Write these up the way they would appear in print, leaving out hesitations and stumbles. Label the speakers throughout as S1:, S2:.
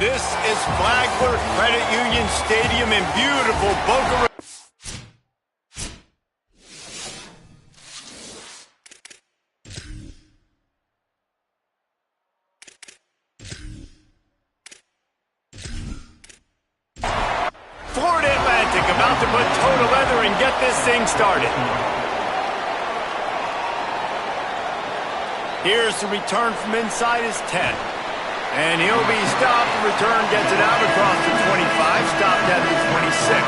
S1: This is Flagler Credit Union Stadium in beautiful Boca Raton. Florida Atlantic about to put toe to leather and get this thing started. Here's the return from inside his 10. And he'll be stopped. The return gets it out across the 25, stopped at the 26.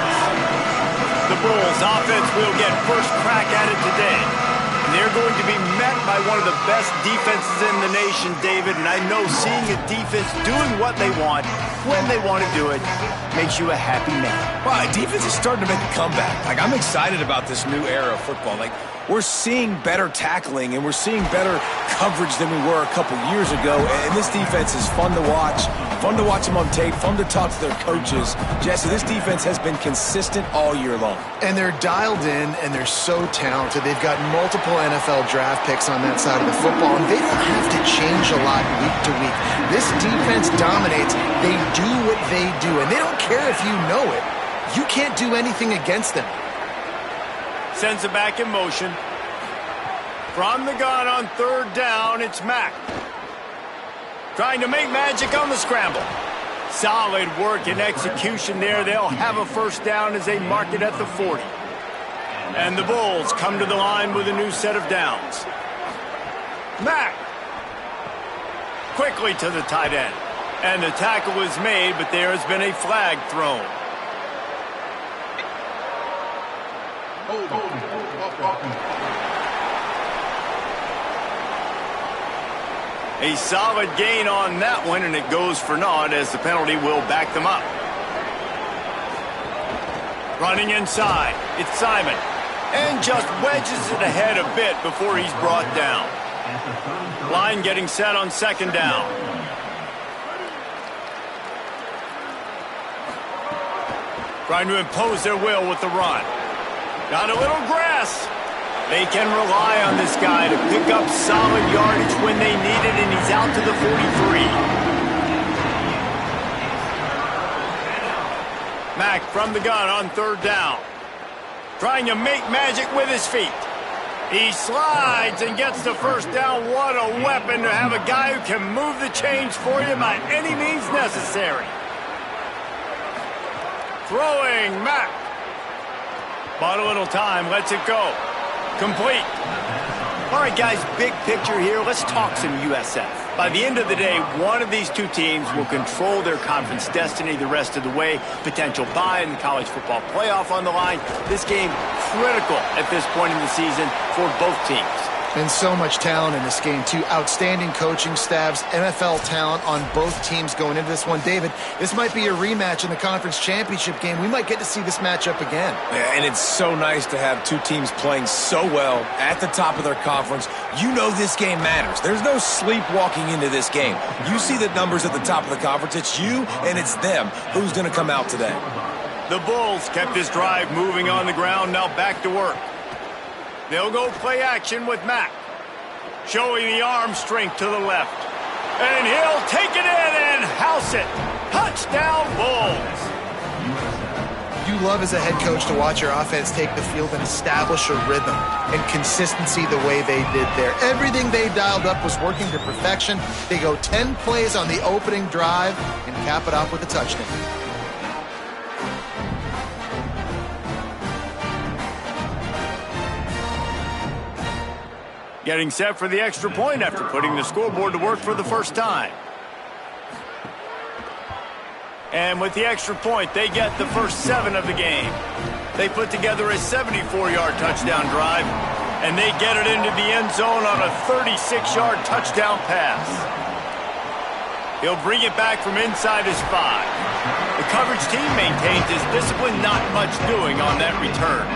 S1: The Bulls offense will get first crack at it today. And they're going to be met by one of the best defenses in the nation, David. And I know seeing a defense doing what they want, when they want to do it, makes you a happy man.
S2: Well, defense is starting to make a comeback. I'm excited about this new era of football. We're seeing better tackling, and we're seeing better coverage than we were a couple years ago. And this defense is fun to watch them on tape, fun to talk to their coaches. Jesse, this defense has been consistent all year long.
S3: And they're dialed in, and they're so talented. They've got multiple NFL draft picks on that side of the football, and they don't have to change a lot week to week. This defense dominates. They do what they do, and they don't care if you know it. You can't do anything against them.
S1: Sends it back in motion. From the gun on third down, it's Mack. Trying to make magic on the scramble. Solid work and execution there. They'll have a first down as they mark it at the 40. And the Bulls come to the line with a new set of downs. Mack. Quickly to the tight end. And the tackle was made, but there has been a flag thrown. A solid gain on that one, and it goes for naught as the penalty will back them up. Running inside, it's Simon. And just wedges it ahead a bit before he's brought down. Line getting set on second down. Trying to impose their will with the run. Got a little grass. They can rely on this guy to pick up solid yardage when they need it, and he's out to the 43. Mack from the gun on third down. Trying to make magic with his feet. He slides and gets the first down. What a weapon to have a guy who can move the chains for you by any means necessary. Throwing Mack. Bought a little time, lets it go. Complete. All right, guys, big picture here. Let's talk some USF. By the end of the day, one of these two teams will control their conference destiny the rest of the way. Potential bye in the college football playoff on the line. This game critical at this point in the season for both teams.
S3: And so much talent in this game, too. Outstanding coaching staffs, NFL talent on both teams going into this one. David, this might be a rematch in the conference championship game. We might get to see this matchup again.
S2: Yeah, and it's so nice to have two teams playing so well at the top of their conference. You know this game matters. There's no sleepwalking into this game. You see the numbers at the top of the conference. It's you and it's them. Who's going to come out today?
S1: The Bulls kept this drive moving on the ground. Now back to work. They'll go play action with Mack. Showing the arm strength to the left. And he'll take it in and house it. Touchdown, Bulls.
S3: You love as a head coach to watch your offense take the field and establish a rhythm and consistency the way they did there. Everything they dialed up was working to perfection. They go 10 plays on the opening drive and cap it off with a touchdown.
S1: Getting set for the extra point after putting the scoreboard to work for the first time. And with the extra point, they get the first 7 of the game. They put together a 74-yard touchdown drive, and they get it into the end zone on a 36-yard touchdown pass. He'll bring it back from inside his 5. The coverage team maintains his discipline, not much doing on that return.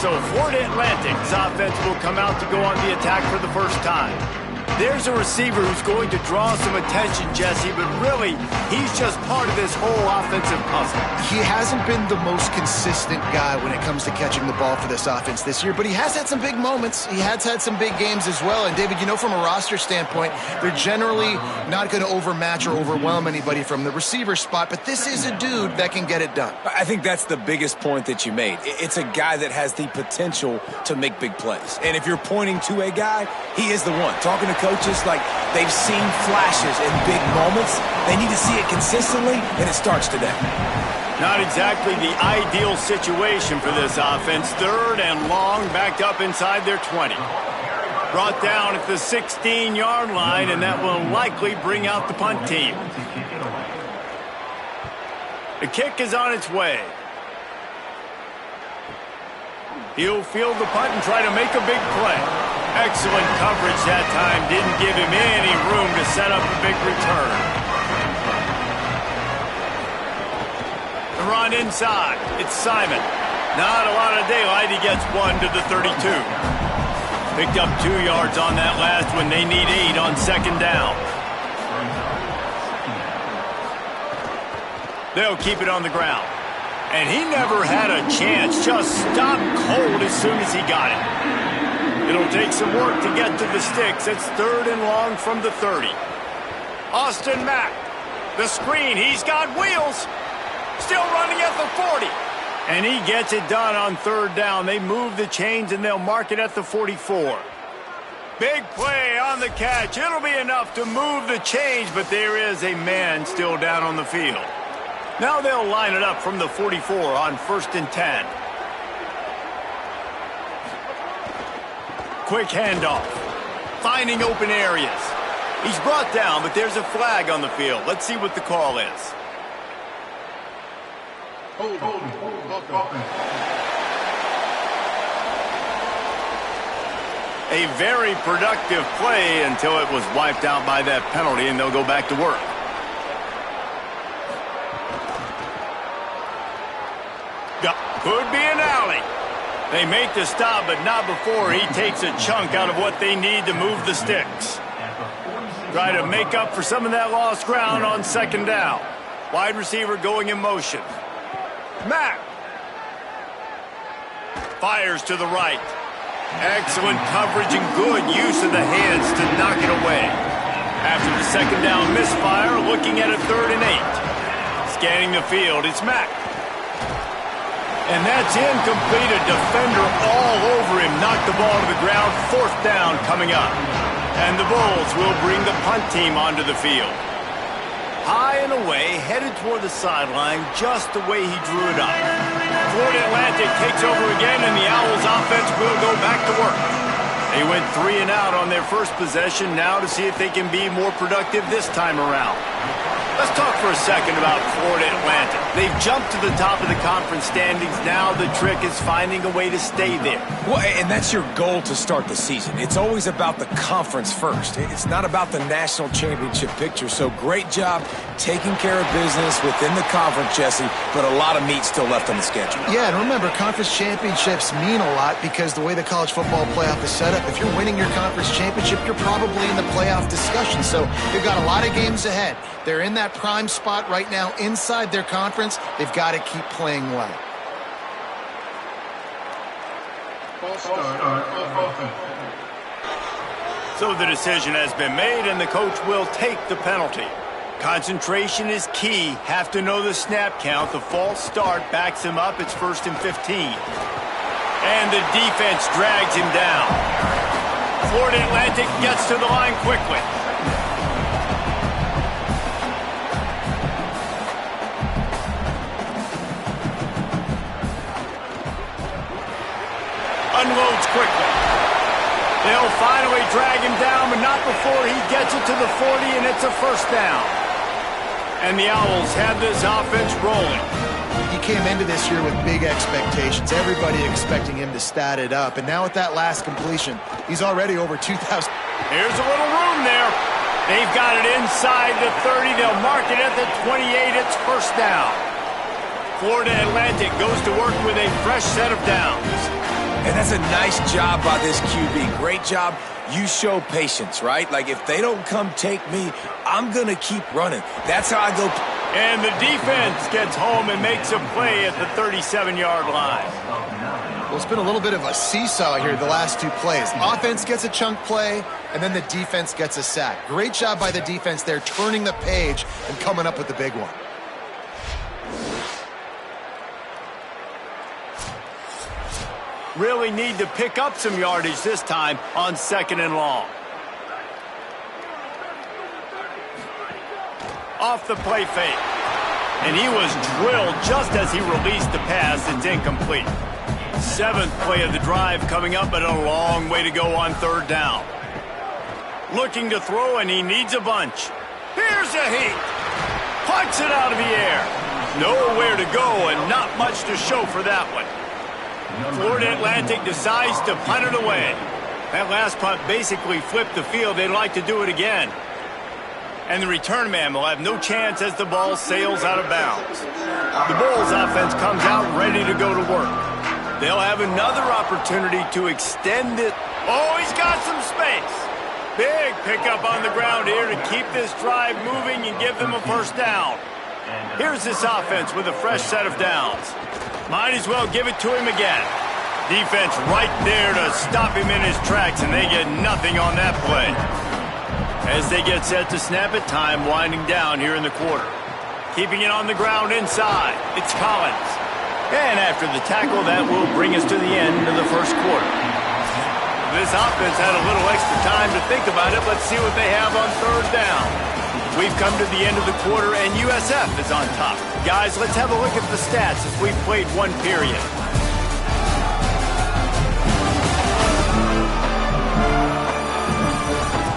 S1: So Florida Atlantic's offense will come out to go on the attack for the first time. There's a receiver who's going to draw some attention, Jesse, but really, he's just part of this whole offensive puzzle.
S3: He hasn't been the most consistent guy when it comes to catching the ball for this offense this year, but he has had some big moments. He has had some big games as well. And, David, you know, from a roster standpoint, they're generally not going to overmatch or overwhelm anybody from the receiver spot, but this is a dude that can get it done.
S2: I think that's the biggest point that you made. It's a guy that has the potential to make big plays. And if you're pointing to a guy, he is the one. Talking to coaches, like, they've seen flashes in big moments. They need to see it consistently, and it starts today.
S1: Not exactly the ideal situation for this offense. 3rd and long, backed up inside their 20. Brought down at the 16-yard line, and that will likely bring out the punt team. The kick is on its way. He'll field the punt and try to make a big play. Excellent coverage that time. Didn't give him any room to set up a big return. The run inside. It's Simon. Not a lot of daylight. He gets 1 to the 32. Picked up 2 yards on that last one. They need 8 on 2nd down. They'll keep it on the ground. And he never had a chance. Just stopped cold as soon as he got it. It'll take some work to get to the sticks. It's 3rd and long from the 30. Austin Mack. The screen. He's got wheels. Still running at the 40. And he gets it done on 3rd down. They move the chains and they'll mark it at the 44. Big play on the catch. It'll be enough to move the chains, but there is a man still down on the field. Now they'll line it up from the 44 on 1st and 10. Quick handoff. Finding open areas. He's brought down, but there's a flag on the field. Let's see what the call is. A very productive play until it was wiped out by that penalty, and they'll go back to work. Could be an alley. They make the stop, but not before he takes a chunk out of what they need to move the sticks. Try to make up for some of that lost ground on 2nd down. Wide receiver going in motion. Mack. Fires to the right. Excellent coverage and good use of the hands to knock it away. After the 2nd down misfire, looking at a 3rd and 8. Scanning the field, it's Mack. And that's incomplete. A defender all over him. Knocked the ball to the ground. 4th down coming up. And the Bulls will bring the punt team onto the field. High and away, headed toward the sideline, just the way he drew it up. Florida Atlantic takes over again, and the Owls offense will go back to work. They went 3 and out on their first possession, now to see if they can be more productive this time around. Let's talk for a second about Florida Atlantic. They've jumped to the top of the conference standings. Now the trick is finding a way to stay there.
S2: Well, and that's your goal to start the season. It's always about the conference first. It's not about the national championship picture. So great job taking care of business within the conference, Jesse, but a lot of meat still left on the schedule.
S3: Yeah, and remember, conference championships mean a lot because the way the college football playoff is set up, if you're winning your conference championship, you're probably in the playoff discussion. So they've got a lot of games ahead. They're in that prime spot right now inside their conference. They've got to keep playing well.
S1: So the decision has been made, and the coach will take the penalty. Concentration is key. Have to know the snap count. The false start backs him up. It's 1st and 15. And the defense drags him down. Florida Atlantic gets to the line quickly. Unloads quickly. They'll finally drag him down, but not before he gets it to the 40, and it's a 1st down. And the Owls have this offense rolling.
S3: He came into this year with big expectations. Everybody expecting him to stat it up. And now with that last completion, he's already over 2,000.
S1: Here's a little room there. They've got it inside the 30. They'll mark it at the 28. It's 1st down. Florida Atlantic goes to work with a fresh set of downs.
S2: And that's a nice job by this QB. Great job you show patience, right? Like, if they don't come take me, I'm going to keep running. That's how I go.
S1: And the defense gets home and makes a play at the 37-yard line.
S3: Well, it's been a little bit of a seesaw here the last two plays. Offense gets a chunk play, and then the defense gets a sack. Great job by the defense there, turning the page and coming up with the big one.
S1: Really need to pick up some yardage this time on 2nd and long. Off the play fake. And he was drilled just as he released the pass. It's incomplete. 7th play of the drive coming up, but a long way to go on 3rd down. Looking to throw, and he needs a bunch. Here's a heat. Punts it out of the air. Nowhere to go and not much to show for that one. Florida Atlantic decides to punt it away. That last punt basically flipped the field. They'd like to do it again. And the return man will have no chance as the ball sails out of bounds. The Bulls offense comes out ready to go to work. They'll have another opportunity to extend it. Oh, he's got some space. Big pickup on the ground here to keep this drive moving and give them a 1st down. Here's this offense with a fresh set of downs. Might as well give it to him again. Defense right there to stop him in his tracks, and they get nothing on that play. As they get set to snap it, time winding down here in the quarter. Keeping it on the ground inside, it's Collins. And after the tackle, that will bring us to the end of the 1st quarter. This offense had a little extra time to think about it. Let's see what they have on 3rd down. We've come to the end of the quarter, and USF is on top. Guys, let's have a look at the stats as we've played 1 period.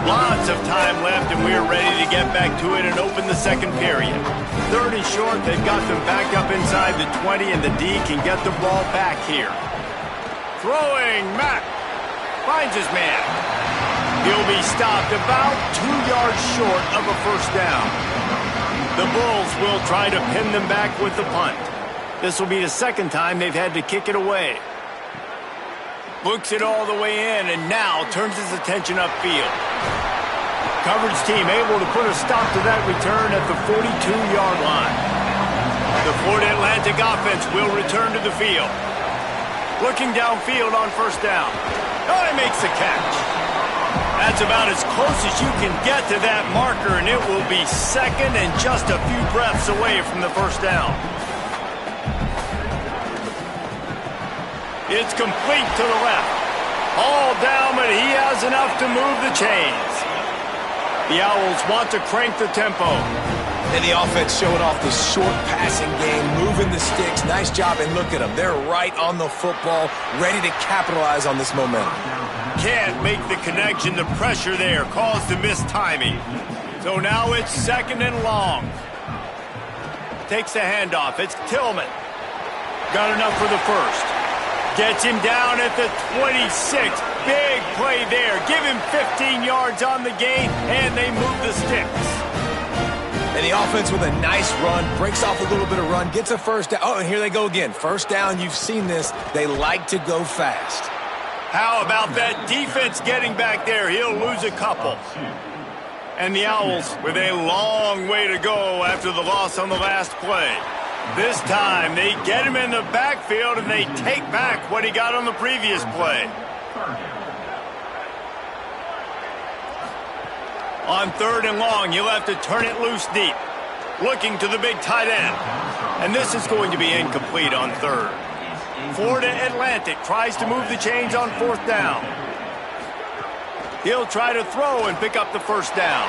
S1: Lots of time left, and we're ready to get back to it and open the 2nd period. 3rd and short, they've got them back up inside the 20, and the D can get the ball back here. Throwing, Mack finds his man. He'll be stopped about 2 yards short of a 1st down. The Bulls will try to pin them back with the punt. This will be the 2nd time they've had to kick it away. Books it all the way in, and now turns his attention upfield. Coverage team able to put a stop to that return at the 42-yard line. The Florida Atlantic offense will return to the field. Looking downfield on 1st down. Oh, he makes the catch. That's about as close as you can get to that marker, and it will be 2nd and just a few breaths away from the 1st down. It's complete to the left. All down, but he has enough to move the chains. The Owls want to crank the tempo.
S2: And the offense showing off the short passing game, moving the sticks. Nice job, and look at them. They're right on the football, ready to capitalize on this momentum.
S1: Can't make the connection. The pressure there caused the missed timing. So now it's 2nd and long. Takes the handoff. It's Tillman. Got enough for the 1st. Gets him down at the 26. Big play there. Give him 15 yards on the gain, and they move the sticks.
S2: And the offense with a nice run, breaks off a little bit of run, gets a 1st down. Oh, and here they go again. 1st down, you've seen this. They like to go fast.
S1: How about that defense getting back there? He'll lose a couple. And the Owls with a long way to go after the loss on the last play. This time, they get him in the backfield, and they take back what he got on the previous play. On 3rd and long, you'll have to turn it loose deep. Looking to the big tight end. And this is going to be incomplete on 3rd. Florida Atlantic tries to move the chains on 4th down. He'll try to throw and pick up the 1st down.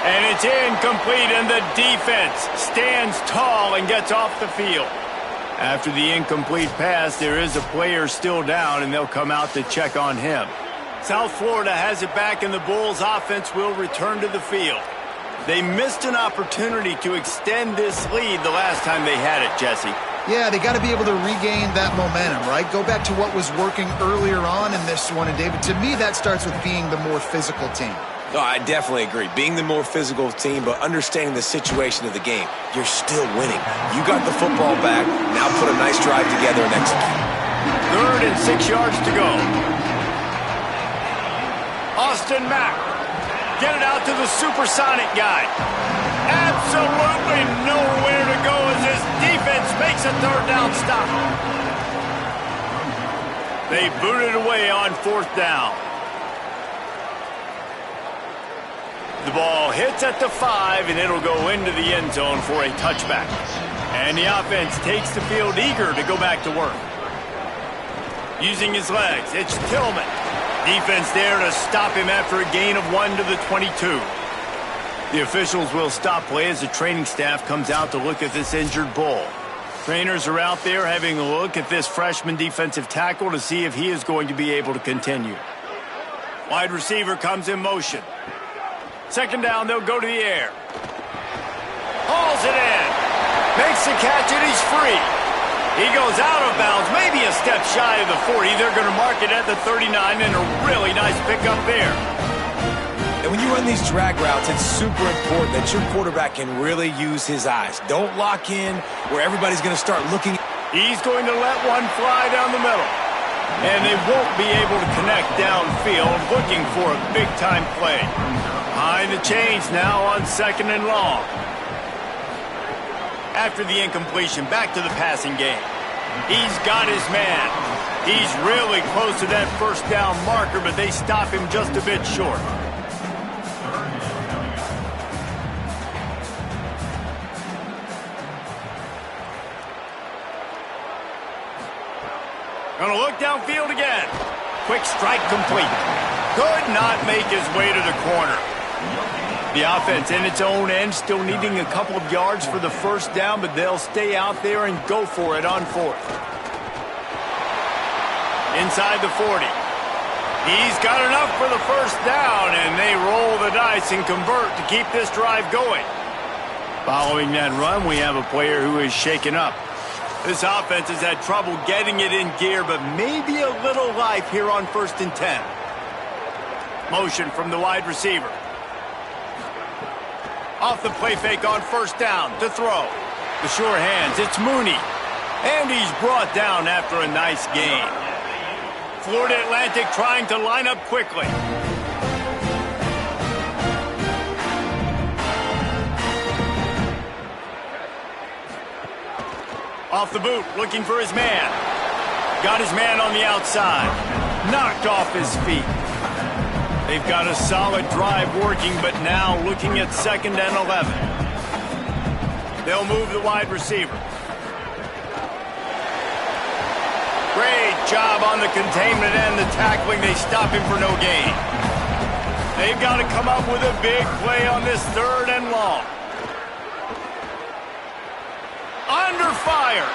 S1: And it's incomplete, and the defense stands tall and gets off the field. After the incomplete pass, there is a player still down, and they'll come out to check on him. South Florida has it back, and the Bulls offense will return to the field. They missed an opportunity to extend this lead the last time they had it, Jesse.
S3: Yeah, they got to be able to regain that momentum, right? Go back to what was working earlier on in this one. And, David, to me, that starts with being the more physical team.
S2: Oh, I definitely agree. Being the more physical team, but understanding the situation of the game. You're still winning. You got the football back. Now put a nice drive together and execute.
S1: 3rd and 6 yards to go. Austin Mack. Get it out to the supersonic guy. Absolutely nowhere to go as this defense makes a third down stop. They boot it away on fourth down. The ball hits at the 5, and it'll go into the end zone for a touchback. And the offense takes the field eager to go back to work. Using his legs, it's Tillman. Defense there to stop him after a gain of 1 to the 22. The officials will stop play as the training staff comes out to look at this injured bull. Trainers are out there having a look at this freshman defensive tackle to see if he is going to be able to continue. Wide receiver comes in motion. Second down, they'll go to the air. Hauls it in. Makes the catch, and he's free. He goes out of bounds, maybe a step shy of the 40. They're going to mark it at the 39, and a really nice pickup there.
S2: And when you run these drag routes, it's super important that your quarterback can really use his eyes. Don't lock in where everybody's going to start looking.
S1: He's going to let one fly down the middle. And they won't be able to connect downfield, looking for a big-time play. Behind the chains now on second and long. After the incompletion, back to the passing game. He's got his man. He's really close to that first down marker, but they stop him just a bit short. Gonna look downfield again. Quick strike complete. Could not make his way to the corner. The offense in its own end still needing a couple of yards for the first down, but they'll stay out there and go for it on fourth. Inside the 40. He's got enough for the first down, and they roll the dice and convert to keep this drive going. Following that run, we have a player who is shaken up. This offense has had trouble getting it in gear, but maybe a little life here on 1st and 10. Motion from the wide receiver. Off the play fake on first down to throw. The sure hands, it's Mooney. And he's brought down after a nice gain. Florida Atlantic trying to line up quickly. Off the boot, looking for his man. Got his man on the outside. Knocked off his feet. They've got a solid drive working, but now looking at 2nd and 11. They'll move the wide receiver. Great job on the containment and the tackling. They stop him for no gain. They've got to come up with a big play on this 3rd and long. Under fire.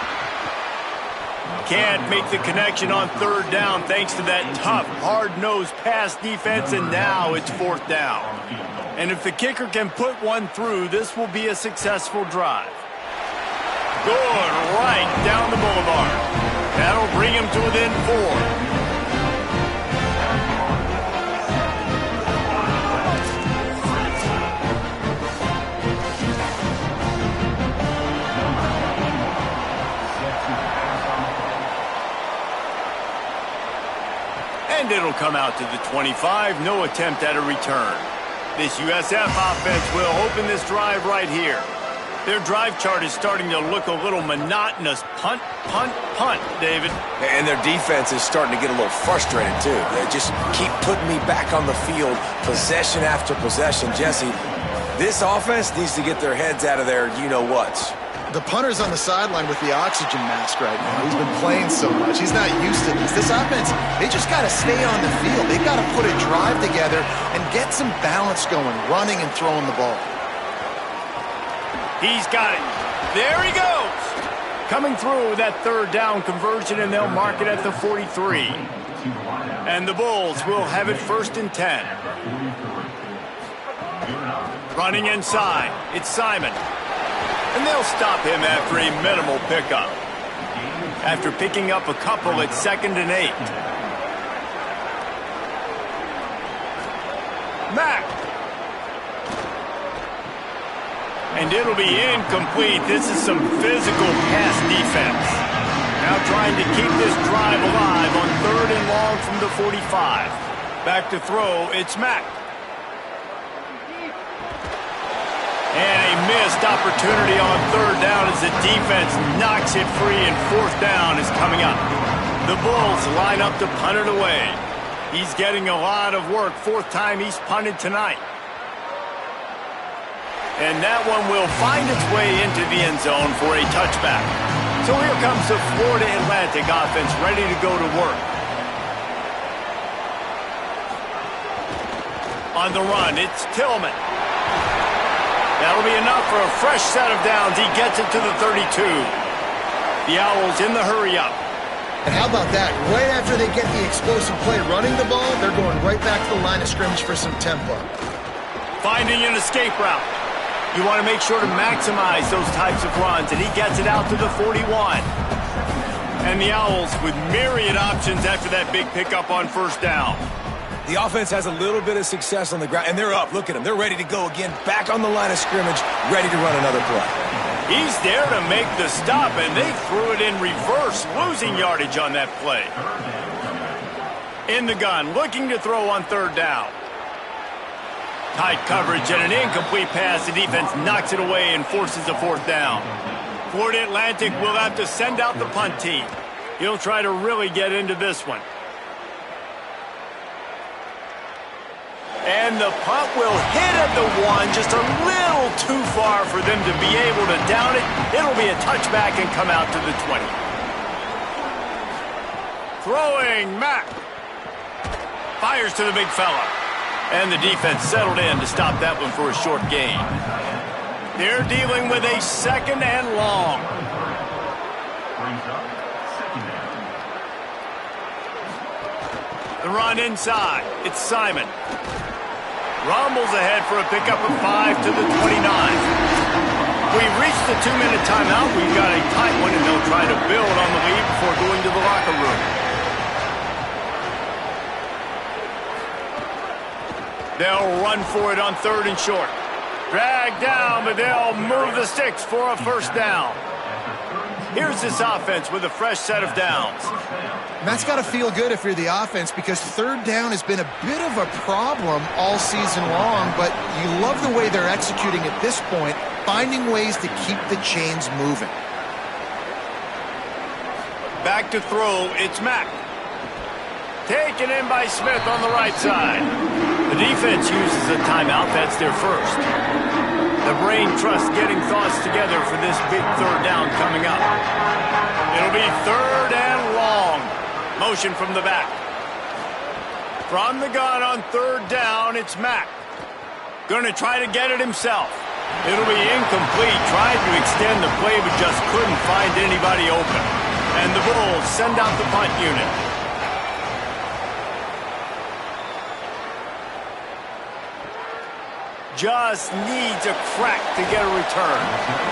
S1: Can't make the connection on 3rd down thanks to that tough, hard-nosed pass defense, and now it's 4th down. And if the kicker can put one through, this will be a successful drive. Good right down the boulevard. That'll bring him to within 4. And it'll come out to the 25. No attempt at a return. This USF offense will open this drive right here. Their drive chart is starting to look a little monotonous. Punt, punt, punt, David.
S2: And their defense is starting to get a little frustrated, too. They just keep putting me back on the field, possession after possession. Jesse, this offense needs to get their heads out of their you-know-whats.
S3: The punter's on the sideline with the oxygen mask right now. He's been playing so much. He's not used to this. This offense, they just got to stay on the field. They've got to put a drive together and get some balance going, running and throwing the ball.
S1: He's got it. There he goes. Coming through that 3rd down conversion, and they'll mark it at the 43. And the Bulls will have it 1st and 10. Running inside, it's Simon. And they'll stop him after a minimal pickup. After picking up a couple at 2nd and 8. Mack. And it'll be incomplete. This is some physical pass defense. Now trying to keep this drive alive on 3rd and long from the 45. Back to throw, it's Mack. And a missed opportunity on third down as the defense knocks it free, and fourth down is coming up. The Bulls line up to punt it away. He's getting a lot of work. Fourth time he's punted tonight. And that one will find its way into the end zone for a touchback. So here comes the Florida Atlantic offense ready to go to work. On the run, it's Tillman. That'll be enough for a fresh set of downs. He gets it to the 32. The Owls in the hurry-up.
S3: And how about that? Right after they get the explosive play running the ball, they're going right back to the line of scrimmage for some tempo.
S1: Finding an escape route. You want to make sure to maximize those types of runs, and he gets it out to the 41. And the Owls with myriad options after that big pickup on first down.
S2: The offense has a little bit of success on the ground, and they're up. Look at them. They're ready to go again, back on the line of scrimmage, ready to run another play.
S1: He's there to make the stop, and they threw it in reverse, losing yardage on that play. In the gun, looking to throw on third down. Tight coverage and an incomplete pass. The defense knocks it away and forces a fourth down. Florida Atlantic will have to send out the punt team. He'll try to really get into this one. And the punt will hit at the one, just a little too far for them to be able to down it. It'll be a touchback and come out to the 20. Throwing, Mack. Fires to the big fella. And the defense settled in to stop that one for a short gain. They're dealing with a second and long. The run inside. It's Simon. Rumbles ahead for a pickup of 5 to the 29. We've reached the 2-minute timeout. We've got a tight one, and they'll try to build on the lead before going to the locker room. They'll run for it on third and short. Drag down, but they'll move the sticks for a first down. Here's this offense with a fresh set of downs.
S3: And that's got to feel good if you're the offense, because third down has been a bit of a problem all season long, but you love the way they're executing at this point, finding ways to keep the chains moving.
S1: Back to throw, it's Mack. Taken in by Smith on the right side. The defense uses a timeout. That's their first. The brain trust getting thoughts together for this big third down coming up. It'll be third and long. Motion from the back. From the gun on third down, it's Mack. Going to try to get it himself. It'll be incomplete. Tried to extend the play, but just couldn't find anybody open. And the Bulls send out the punt unit. Just needs a crack to get a return.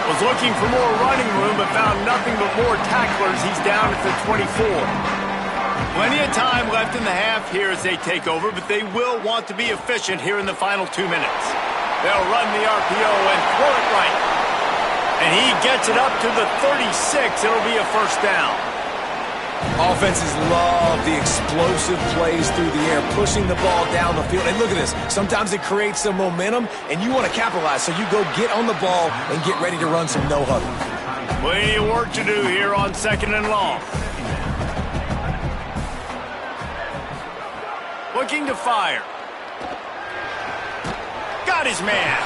S1: Was looking for more running room, but found nothing but more tacklers. He's down at the 24. Plenty of time left in the half here as they take over, but they will want to be efficient here in the final 2 minutes. They'll run the RPO and throw it right. And he gets it up to the 36. It'll be a first down.
S2: Offenses love the explosive plays through the air, pushing the ball down the field. And look at this. Sometimes it creates some momentum, and you want to capitalize. So you go get on the ball and get ready to run some no-huddle.
S1: Plenty of work to do here on second and long. Looking to fire. Got his man.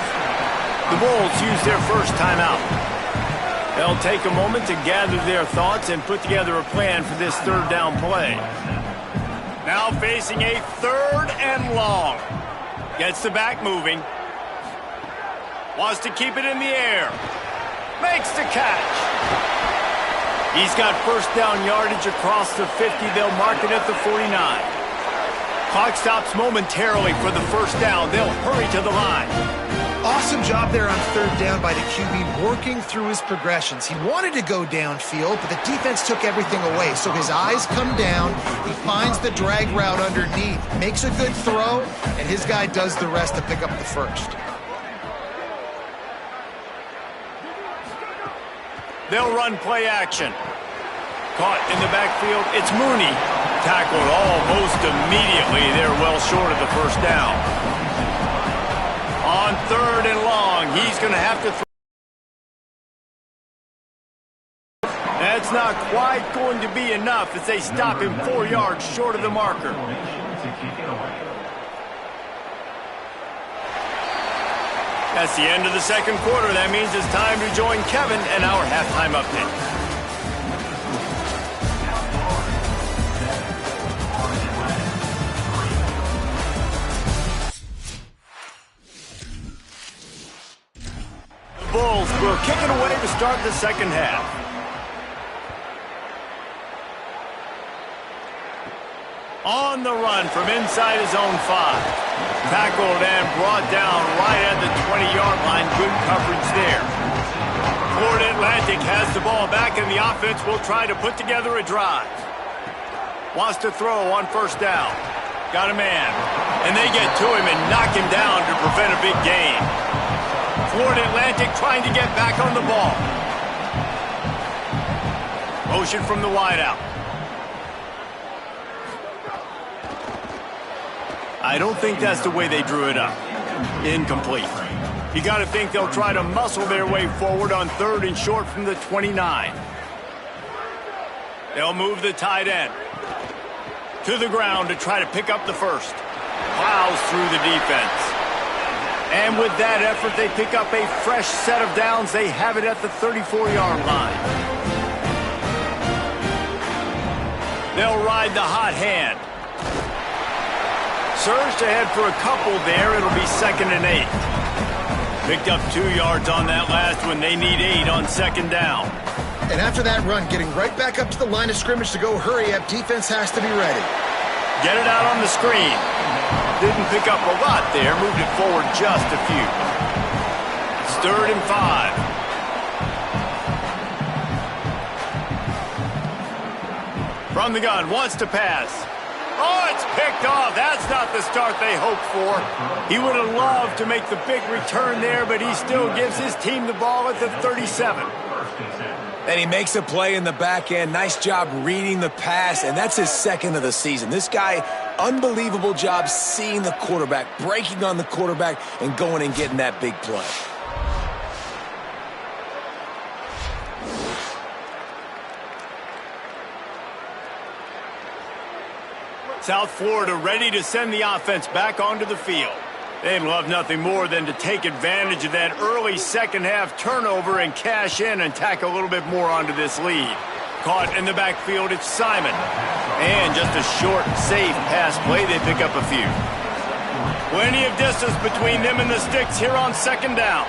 S1: The Bulls use their first timeout. They'll take a moment to gather their thoughts and put together a plan for this third down play. Now facing a third and long. Gets the back moving. Wants to keep it in the air. Makes the catch. He's got first down yardage across the 50. They'll mark it at the 49. Clock stops momentarily for the first down. They'll hurry to the line.
S3: Awesome job there on third down by the QB, working through his progressions. He wanted to go downfield, but the defense took everything away. So his eyes come down, he finds the drag route underneath, makes a good throw, and his guy does the rest to pick up the first. They'll run play action. Caught in the backfield, it's Mooney.
S1: Tackled almost immediately. They're well short of the first down. On 3rd and long, he's going to have to throw. That's not quite going to be enough as they stop him 4 yards short of the marker. That's the end of the second quarter. That means it's time to join Kevin and our halftime update. The Bulls will kick it away to start the second half. On the run from inside his own 5. Tackled and brought down right at the 20-yard line. Good coverage there. Florida Atlantic has the ball back, and the offense will try to put together a drive. Wants to throw on first down. Got a man. And they get to him and knock him down to prevent a big gain. Florida Atlantic trying to get back on the ball. Motion from the wideout. I don't think that's the way they drew it up. Incomplete. You got to think they'll try to muscle their way forward on 3rd and short from the 29. They'll move the tight end to the ground to try to pick up the first. Plows through the defense. And with that effort, they pick up a fresh set of downs. They have it at the 34-yard line. They'll ride the hot hand. Surged ahead for a couple there. It'll be 2nd and 8. Picked up 2 yards on that last one. They need 8 on 2nd down.
S3: And after that run, getting right back up to the line of scrimmage to go hurry up, defense has to be ready.
S1: Get it out on the screen. Didn't pick up a lot there. Moved it forward just a few. It's 3rd and 5. From the gun, wants to pass. Oh, it's picked off. That's not the start they hoped for. He would have loved to make the big return there, but he still gives his team the ball at the 37.
S2: And he makes a play in the back end. Nice job reading the pass, and that's his 2nd of the season. This guy, unbelievable job seeing the quarterback, breaking on the quarterback, and going and getting that big play.
S1: South Florida ready to send the offense back onto the field. They'd love nothing more than to take advantage of that early second-half turnover and cash in and tack a little bit more onto this lead. Caught in the backfield, it's Simon. And just a short, safe pass play, they pick up a few. Plenty of distance between them and the sticks here on 2nd down.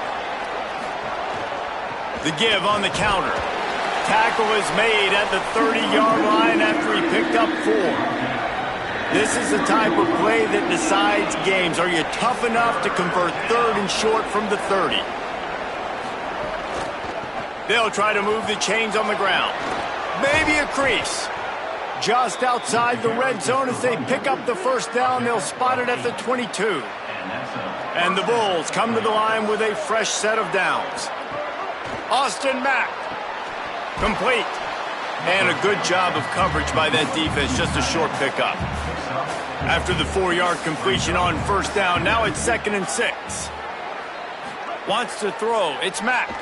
S1: The give on the counter. Tackle is made at the 30-yard line after he picked up 4. This is the type of play that decides games. Are you tough enough to convert 3rd and short from the 30? They'll try to move the chains on the ground. Maybe a crease. Just outside the red zone as they pick up the first down. They'll spot it at the 22. And the Bulls come to the line with a fresh set of downs. Austin Mack. Complete. And a good job of coverage by that defense. Just a short pickup. After the 4-yard completion on first down, now it's 2nd and 6. Wants to throw. It's Mack.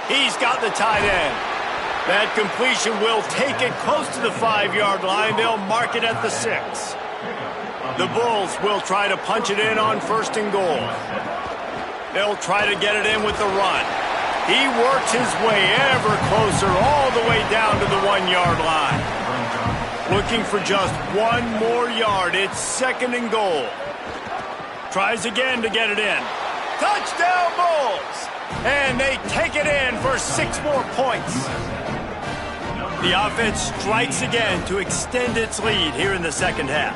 S1: He's got the tight end. That completion will take it close to the 5-yard line. They'll mark it at the 6. The Bulls will try to punch it in on 1st and goal. They'll try to get it in with the run. He works his way ever closer all the way down to the 1-yard line. Looking for just 1 more yard. It's 2nd and goal. Tries again to get it in. Touchdown Bulls! And they take it in for 6 more points. The offense strikes again to extend its lead here in the second half.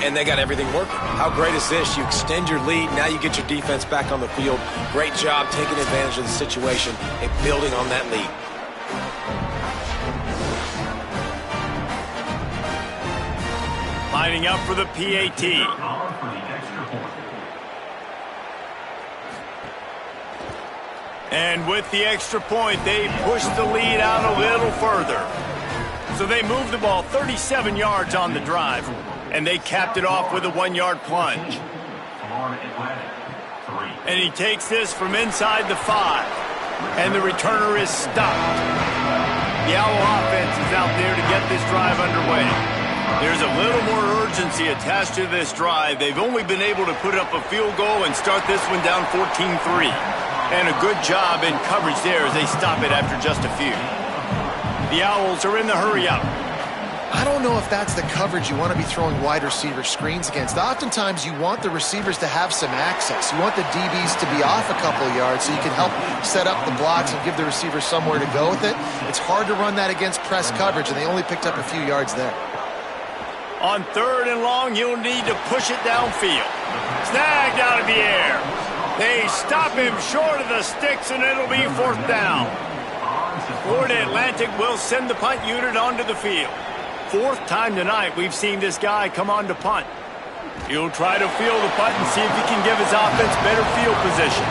S2: And they got everything working. How great is this? You extend your lead, now you get your defense back on the field. Great job taking advantage of the situation and building on that lead.
S1: Lining up for the PAT. And with the extra point, they push the lead out a little further. So they moved the ball 37 yards on the drive, and they capped it off with a 1-yard plunge. And he takes this from inside the 5, and the returner is stopped. The Owl offense is out there to get this drive underway. There's a little more urgency attached to this drive. They've only been able to put up a field goal and start this one down 14-3. And a good job in coverage there as they stop it after just a few. The Owls are in the hurry-up.
S3: I don't know if that's the coverage you want to be throwing wide receiver screens against. Oftentimes, you want the receivers to have some access. You want the DBs to be off a couple of yards so you can help set up the blocks and give the receiver somewhere to go with it. It's hard to run that against press coverage, and they only picked up a few yards there.
S1: On 3rd and long, you'll need to push it downfield. Snagged out of the air. They stop him short of the sticks, and it'll be 4th down. Florida Atlantic will send the punt unit onto the field. 4th time tonight we've seen this guy come on to punt. He'll try to field the punt and see if he can give his offense better field position.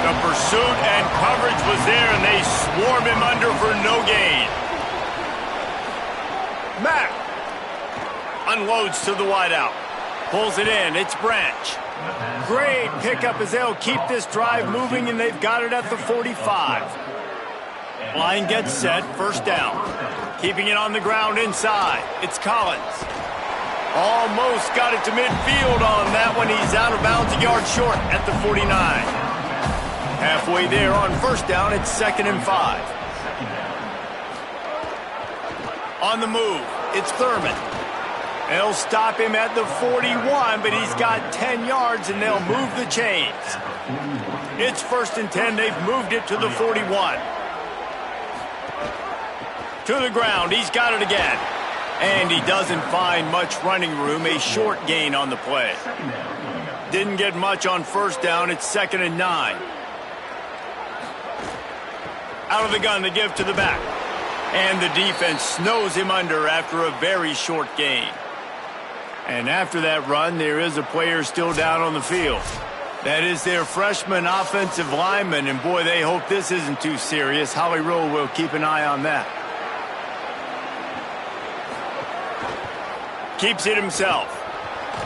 S1: The pursuit and coverage was there, and they swarm him under for no gain. Mack unloads to the wideout. Pulls it in. It's Branch. Great pickup as they'll keep this drive moving, and they've got it at the 45. Line gets set. 1st down. Keeping it on the ground inside. It's Collins. Almost got it to midfield on that one. He's out of bounds a yard short at the 49. Halfway there on 1st down. It's 2nd and 5. On the move. It's Thurman. They'll stop him at the 41, but he's got 10 yards, and they'll move the chains. It's 1st and 10. They've moved it to the 41. To the ground. He's got it again. And he doesn't find much running room. A short gain on the play. Didn't get much on 1st down. It's 2nd and 9. Out of the gun to give to the back. And the defense snows him under after a very short gain. And after that run, there is a player still down on the field. That is their freshman offensive lineman, and boy, they hope this isn't too serious. Howie Rowe will keep an eye on that. Keeps it himself.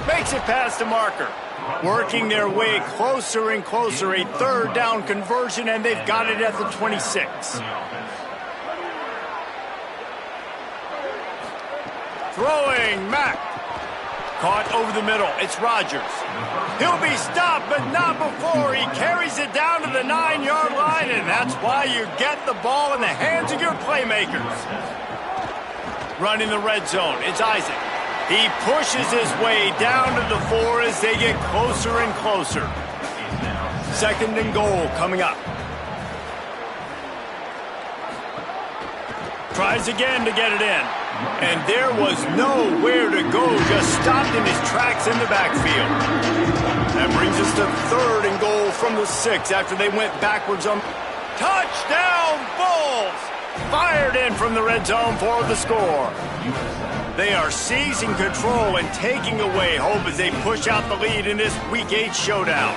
S1: Makes it past the marker. Working their way closer and closer. A 3rd down conversion, and they've got it at the 26. Throwing Mack. Caught over the middle. It's Rodgers. He'll be stopped, but not before. He carries it down to the 9-yard line, and that's why you get the ball in the hands of your playmakers. Running the red zone. It's Isaac. He pushes his way down to the 4 as they get closer and closer. 2nd and goal coming up. Tries again to get it in. And there was nowhere to go, just stopped in his tracks in the backfield. That brings us to 3rd and goal from the 6 after they went backwards on. Touchdown, Bulls! Fired in from the red zone for the score. They are seizing control and taking away hope as they push out the lead in this Week 8 showdown.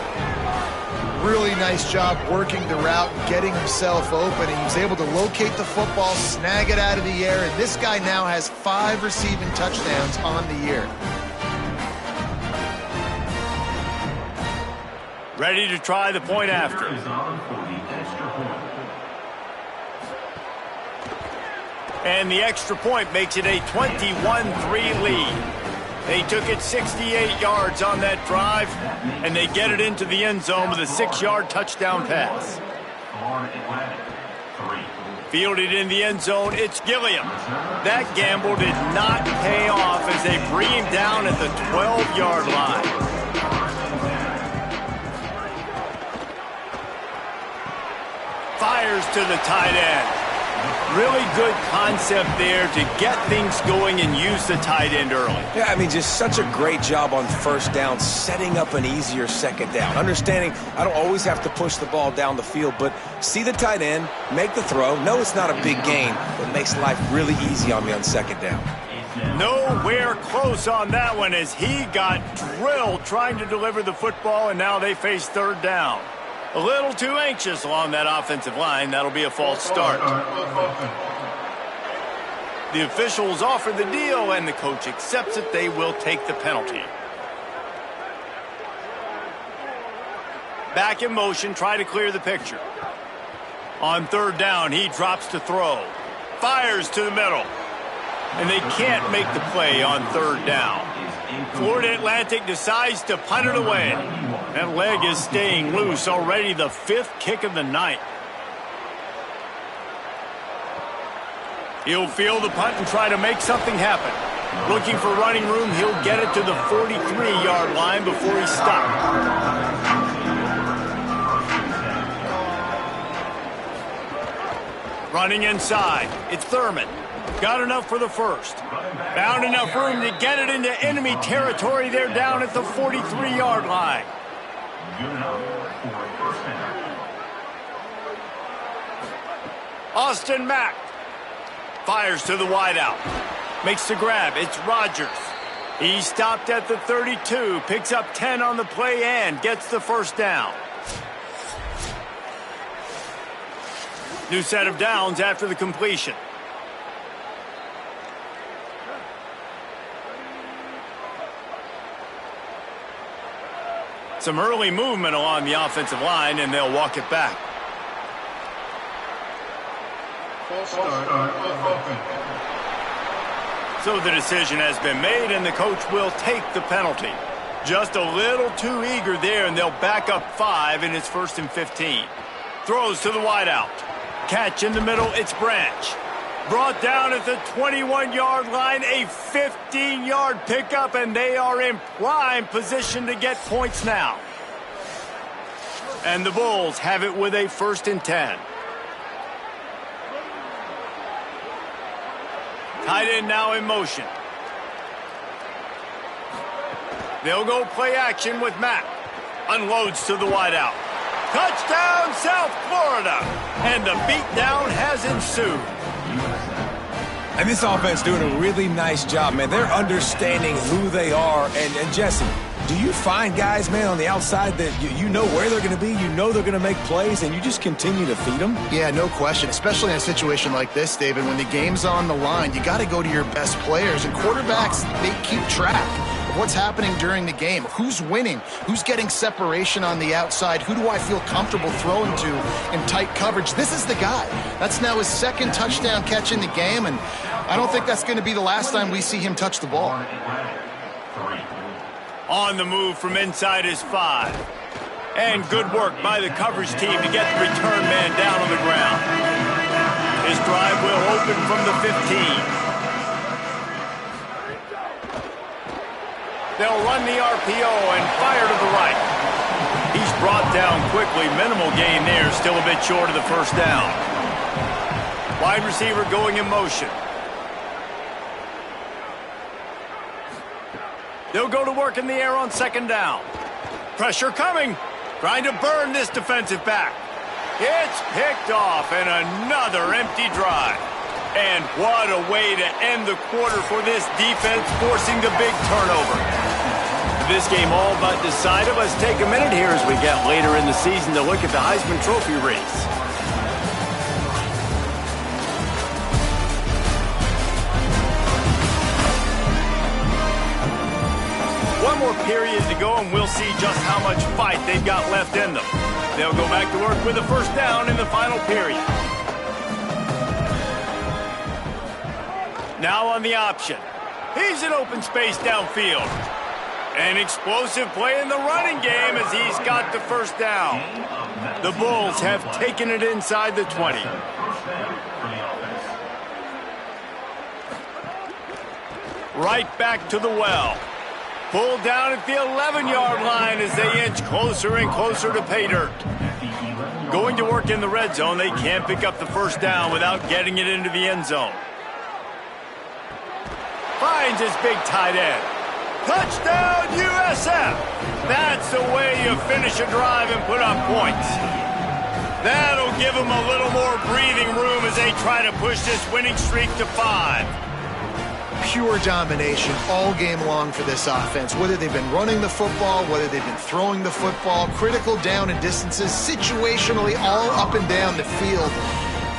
S3: Really nice job working the route, getting himself open. He was able to locate the football, snag it out of the air, and this guy now has 5 receiving touchdowns on the year.
S1: Ready to try the point after. And the extra point makes it a 21-3 lead. They took it 68 yards on that drive, and they get it into the end zone with a 6-yard touchdown pass. Fielded in the end zone, it's Gilliam. That gamble did not pay off as they bring him down at the 12-yard line. Fires to the tight end. Really good concept there to get things going and use the tight end early.
S2: Yeah, I mean, just such a great job on 1st down, setting up an easier 2nd down. Understanding I don't always have to push the ball down the field, but see the tight end, make the throw. No, it's not a big gain, but makes life really easy on me on 2nd down.
S1: Nowhere close on that one as he got drilled trying to deliver the football, and now they face 3rd down. A little too anxious along that offensive line. That'll be a false start. The officials offer the deal, and the coach accepts it. They will take the penalty. Back in motion, try to clear the picture. On third down, he drops to throw. Fires to the middle. And they can't make the play on third down. Florida Atlantic decides to punt it away. That leg is staying loose, already the 5th kick of the night. He'll field the punt and try to make something happen. Looking for running room, he'll get it to the 43-yard line before he stops. Running inside, it's Thurman. Got enough for the first. Found enough room to get it into enemy territory. They're down at the 43-yard line. Austin Mack fires to the wideout. Makes the grab. It's Rodgers. He stopped at the 32. Picks up 10 on the play and gets the first down. New set of downs after the completion. Some early movement along the offensive line, and they'll walk it back. So the decision has been made, and the coach will take the penalty. Just a little too eager there, and they'll back up 5, and it's 1st and 15. Throws to the wideout. Catch in the middle, it's Branch. Brought down at the 21-yard line, a 15-yard pickup, and they are in prime position to get points now. And the Bulls have it with a 1st and 10. Tight end now in motion. They'll go play action with Mack. Unloads to the wideout. Touchdown, South Florida! And the beatdown has ensued.
S2: And this offense doing a really nice job, man. They're understanding who they are. And Jesse, do you find guys, man, on the outside that you know where they're going to be, you know they're going to make plays, and you just continue to feed them?
S3: Yeah, no question, especially in a situation like this, David. When the game's on the line, you got to go to your best players. And quarterbacks, they keep track of what's happening during the game. Who's winning? Who's getting separation on the outside? Who do I feel comfortable throwing to in tight coverage? This is the guy. That's now his 2nd touchdown catch in the game, and I don't think that's going to be the last time we see him touch the ball.
S1: On the move from inside is 5. And good work by the coverage team to get the return man down on the ground. This drive will open from the 15. They'll run the RPO and fire to the right. He's brought down quickly. Minimal gain there. Still a bit short of the first down. Wide receiver going in motion. They'll go to work in the air on 2nd down. Pressure coming. Trying to burn this defensive back. It's picked off, and another empty drive. And what a way to end the quarter for this defense, forcing the big turnover. This game all but decided. Let's take a minute here as we get later in the season to look at the Heisman Trophy race. One more period to go, and we'll see just how much fight they've got left in them. They'll go back to work with a 1st down in the final period. Now on the option. He's in open space downfield. An explosive play in the running game as he's got the 1st down. The Bulls have taken it inside the 20. Right back to the well. Pulled down at the 11-yard line as they inch closer and closer to pay dirt. Going to work in the red zone, they can't pick up the 1st down without getting it into the end zone. Finds his big tight end. Touchdown, USF! That's the way you finish a drive and put up points. That'll give them a little more breathing room as they try to push this winning streak to 5.
S3: Pure domination all game long for this offense. Whether they've been running the football, whether they've been throwing the football, critical down and distances, situationally all up and down the field.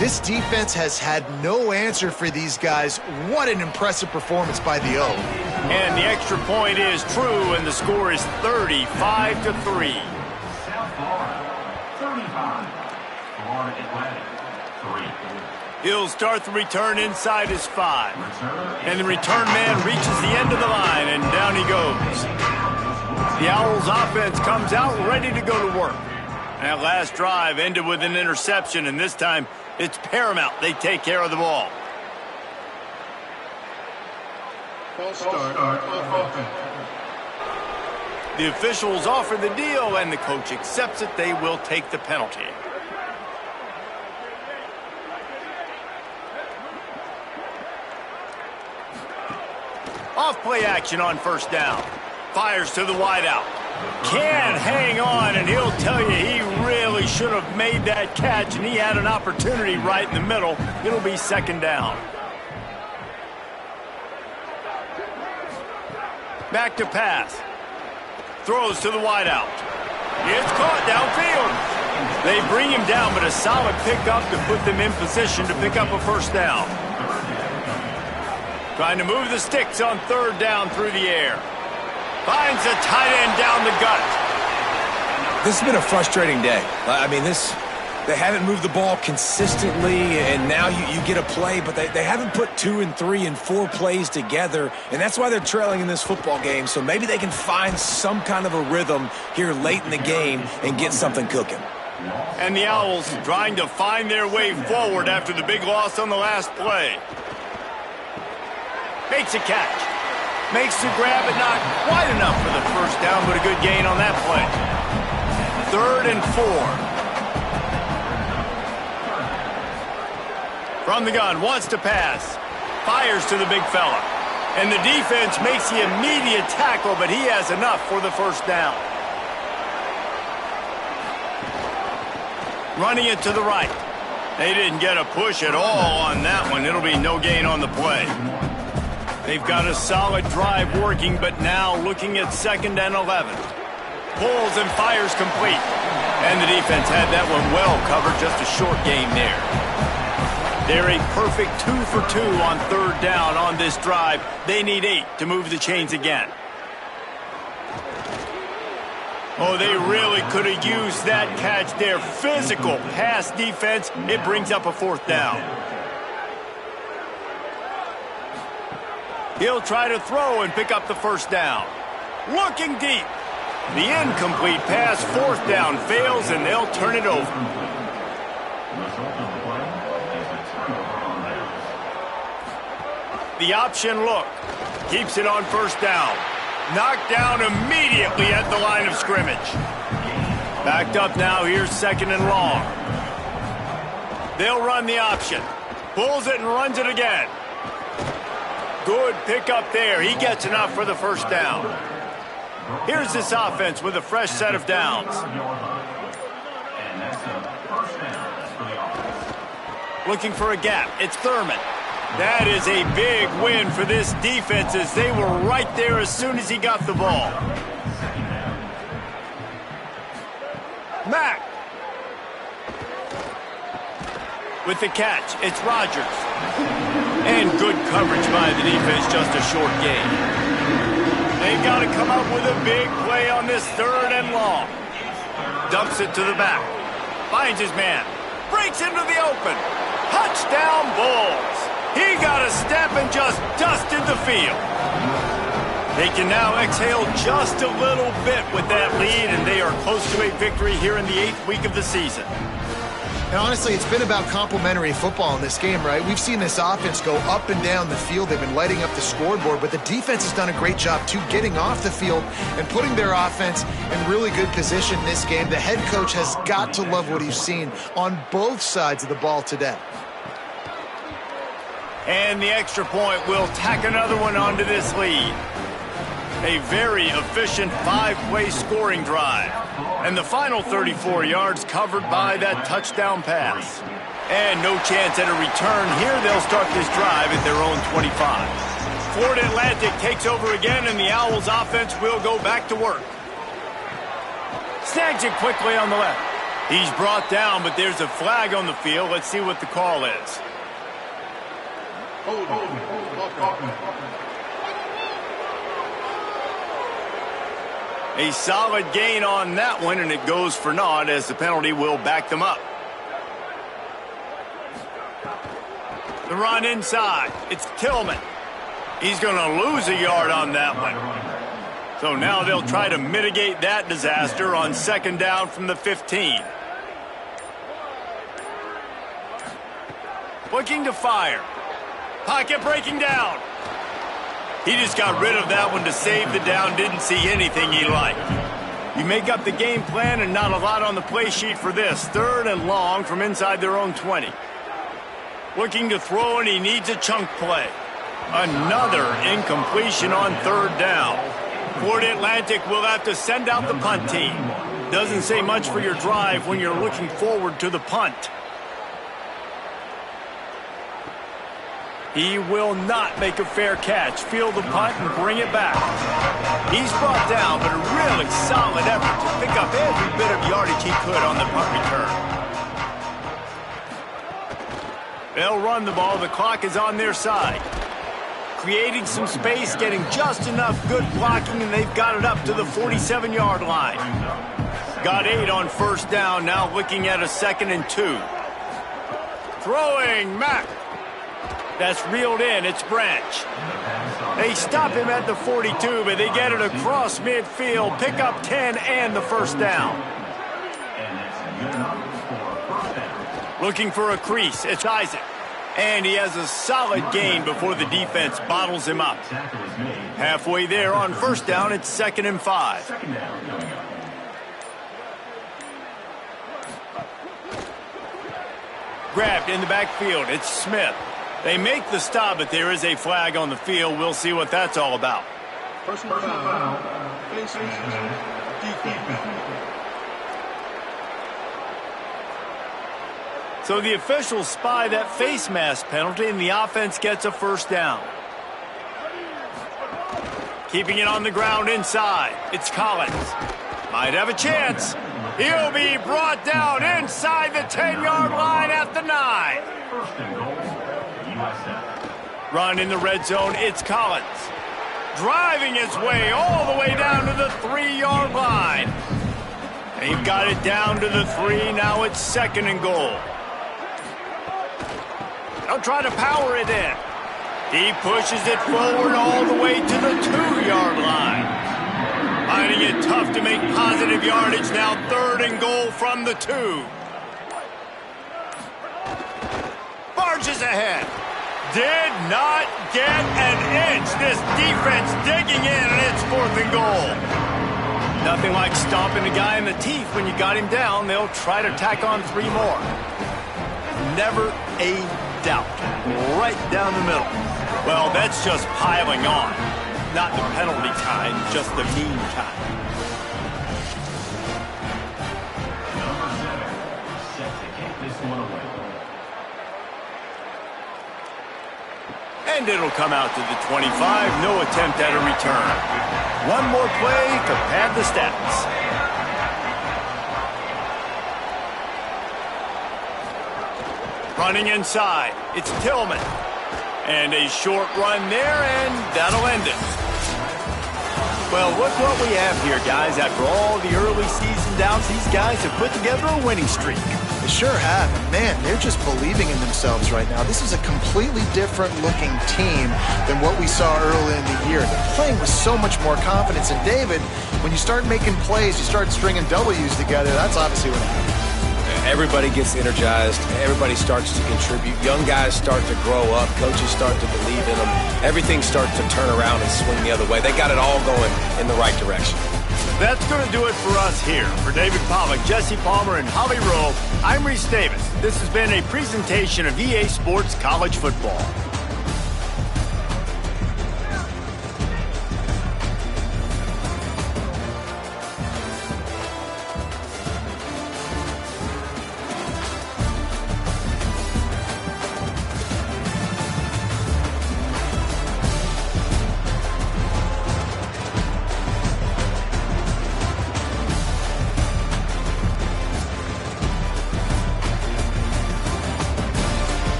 S3: This defense has had no answer for these guys. What an impressive performance by the O.
S1: And the extra point is true, and the score is 35-3. He'll start the return inside his 5. And the return man reaches the end of the line, and down he goes. The Owls offense comes out ready to go to work. That last drive ended with an interception, and this time it's paramount they take care of the ball. The officials offer the deal, and the coach accepts it. They will take the penalty. Off-play action on first down. Fires to the wideout. Can't hang on, and he'll tell you he really should have made that catch, and he had an opportunity right in the middle. It'll be second down. Back to pass. Throws to the wideout. It's caught downfield. They bring him down, but a solid pickup to put them in position to pick up a first down. Trying to move the sticks on third down through the air. Finds a tight end down the gut.
S2: This has been a frustrating day. I mean, they haven't moved the ball consistently, and now you get a play, but they haven't put 2 and 3 and 4 plays together, and that's why they're trailing in this football game. So maybe they can find some kind of a rhythm here late in the game and get something cooking.
S1: And the Owls trying to find their way forward after the big loss on the last play. Makes a catch. Makes the grab, but not quite enough for the first down, but a good gain on that play. 3rd and 4. From the gun, wants to pass. Fires to the big fella. And the defense makes the immediate tackle, but he has enough for the first down. Running it to the right. They didn't get a push at all on that one. It'll be no gain on the play. They've got a solid drive working, but now looking at 2nd and 11. Pulls and fires complete. And the defense had that one well covered, just a short gain there. They're a perfect 2 for 2 on third down on this drive. They need 8 to move the chains again. Oh, they really could have used that catch there. Physical pass defense. It brings up a 4th down. He'll try to throw and pick up the first down. Looking deep. The incomplete pass, 4th down, fails, and they'll turn it over. The option look. Keeps it on first down. Knocked down immediately at the line of scrimmage. Backed up now, here's 2nd and long. They'll run the option. Pulls it and runs it again. Good pickup there. He gets enough for the first down. Here's this offense with a fresh set of downs. Looking for a gap. It's Thurman. That is a big win for this defense as they were right there as soon as he got the ball. Mack. With the catch, it's Rodgers. And good coverage by the defense, just a short gain. They've got to come up with a big play on this 3rd and long. Dumps it to the back. Finds his man. Breaks into the open. Touchdown Bulls. He got a step and just dusted the field. They can now exhale just a little bit with that lead, and they are close to a victory here in the 8th week of the season.
S3: And honestly, it's been about complementary football in this game, right? We've seen this offense go up and down the field. They've been lighting up the scoreboard, but the defense has done a great job, too, getting off the field and putting their offense in really good position in this game. The head coach has got to love what he's seen on both sides of the ball today.
S1: And the extra point will tack another one onto this lead. A very efficient 5-play scoring drive. And the final 34 yards covered by that touchdown pass. And no chance at a return here. They'll start this drive at their own 25. Florida Atlantic takes over again, and the Owls offense will go back to work. Snags it quickly on the left. He's brought down, but there's a flag on the field. Let's see what the call is. A solid gain on that one, and it goes for naught as the penalty will back them up. The run inside. It's Tillman. He's going to lose a yard on that one. So now they'll try to mitigate that disaster on second down from the 15. Looking to fire. Pocket breaking down. He just got rid of that one to save the down. Didn't see anything he liked. You make up the game plan and not a lot on the play sheet for this. Third and long from inside their own 20. Looking to throw, and he needs a chunk play. Another incompletion on third down. Florida Atlantic will have to send out the punt team. Doesn't say much for your drive when you're looking forward to the punt. He will not make a fair catch. Field the punt and bring it back. He's brought down, but a really solid effort to pick up every bit of yardage he could on the punt return. They'll run the ball. The clock is on their side. Creating some space, getting just enough good blocking, and they've got it up to the 47-yard line. Got 8 on first down, now looking at a 2nd and 2. Throwing, Mack. That's reeled in, it's Branch. They stop him at the 42, but they get it across midfield, pick up 10 and the first down. Looking for a crease, it's Isaac. And he has a solid gain before the defense bottles him up. Halfway there on first down, it's 2nd and 5. Grabbed in the backfield, it's Smith. They make the stop, but there is a flag on the field. We'll see what that's all about.
S4: Personal foul.
S1: So the officials spy that face mask penalty, and the offense gets a first down. Keeping it on the ground inside. It's Collins. Might have a chance. He'll be brought down inside the 10-yard line at the 9. Run in the red zone. It's Collins. Driving his way all the way down to the 3-yard line. They've got it down to the 3. Now it's 2nd and goal. They'll try to power it in. He pushes it forward all the way to the 2-yard line. Finding it tough to make positive yardage. Now 3rd and goal from the 2. Barges ahead. Did not get an inch. This defense digging in, and it's 4th and goal. Nothing like stomping a guy in the teeth when you got him down. They'll try to tack on 3 more. Never a doubt. Right down the middle. Well, that's just piling on. Not the penalty kind, just the mean kind. And it'll come out to the 25. No attempt at a return. One more play to pad the stats. Running inside. It's Tillman. And a short run there, and that'll end it. Well, look what we have here, guys. After all the early season doubts, these guys have put together a winning streak.
S3: They sure have. And man, they're just believing in themselves right now. This is a completely different looking team than what we saw early in the year. They're playing with so much more confidence. And David, when you start making plays, you start stringing W's together, that's obviously what happens.
S2: Everybody gets energized. Everybody starts to contribute. Young guys start to grow up. Coaches start to believe in them. Everything starts to turn around and swing the other way. They got it all going in the right direction.
S1: That's going to do it for us here. For David Pollack, Jesse Palmer, and Holly Rowe, I'm Reese Davis. This has been a presentation of EA Sports College Football.